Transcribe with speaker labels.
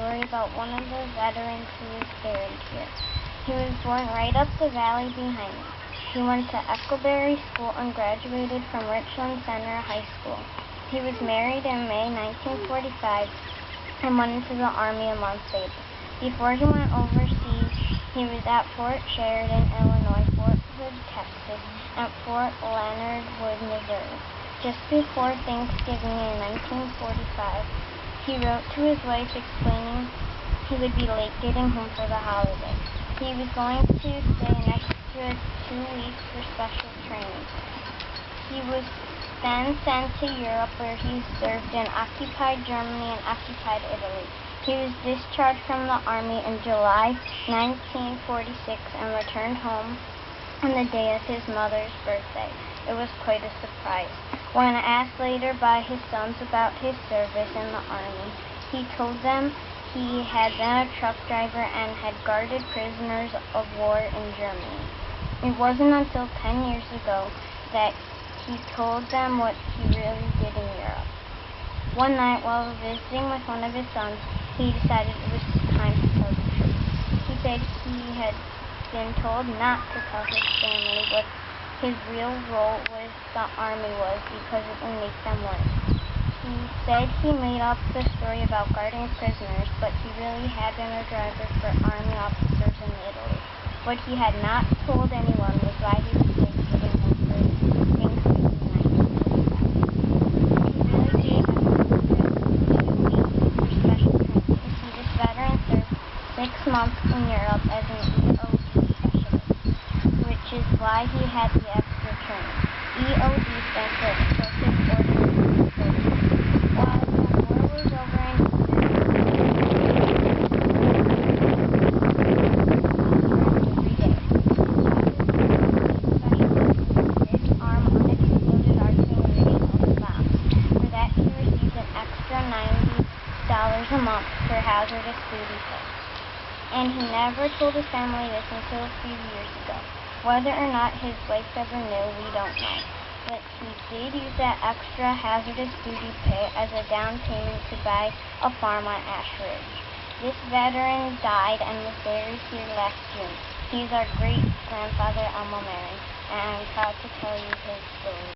Speaker 1: story about one of the veterans who was buried here. He was born right up the valley behind me. He went to Eckleberry School and graduated from Richland Center High School. He was married in May 1945 and went into the Army a month later. Before he went overseas, he was at Fort Sheridan, Illinois, Fort Hood, Texas, and Fort Leonard Wood, Missouri. Just before Thanksgiving in 1945, he wrote to his wife explaining he would be late getting home for the holiday. He was going to stay an extra 2 weeks for special training. He was then sent to Europe, where he served in occupied Germany and occupied Italy. He was discharged from the Army in July 1946 and returned home on the day of his mother's birthday. It was quite a surprise. When asked later by his sons about his service in the Army, he told them he had been a truck driver and had guarded prisoners of war in Germany. It wasn't until 10 years ago that he told them what he really did in Europe. One night, while visiting with one of his sons, he decided it was time to tell the truth. He said he had been told not to tell his family what his real role with the Army was because it would make them worse. He said he made up the story about guarding prisoners, but he really had been a driver for Army officers in Italy. What he had not told anyone was why he was late getting home for Thanksgiving in 1945. He really gave him 2 weeks for special training. You see, this veteran served 6 months in Europe as an EOD specialist, which is why he had the extra training. EOD stands for Explosive Ordnance Disposal. While the war was over in disarm unexploded artillery bombs. For that, he received an extra $90 a month for hazardous duty pay. And he never told his family this until a few years ago. Whether or not his wife ever knew, we don't know. But he did use that extra hazardous duty pay as a down payment to buy a farm on Ash Ridge. This veteran died and was buried here last June. He's our great-grandfather, Elmo Merry, and I'm proud to tell you his story.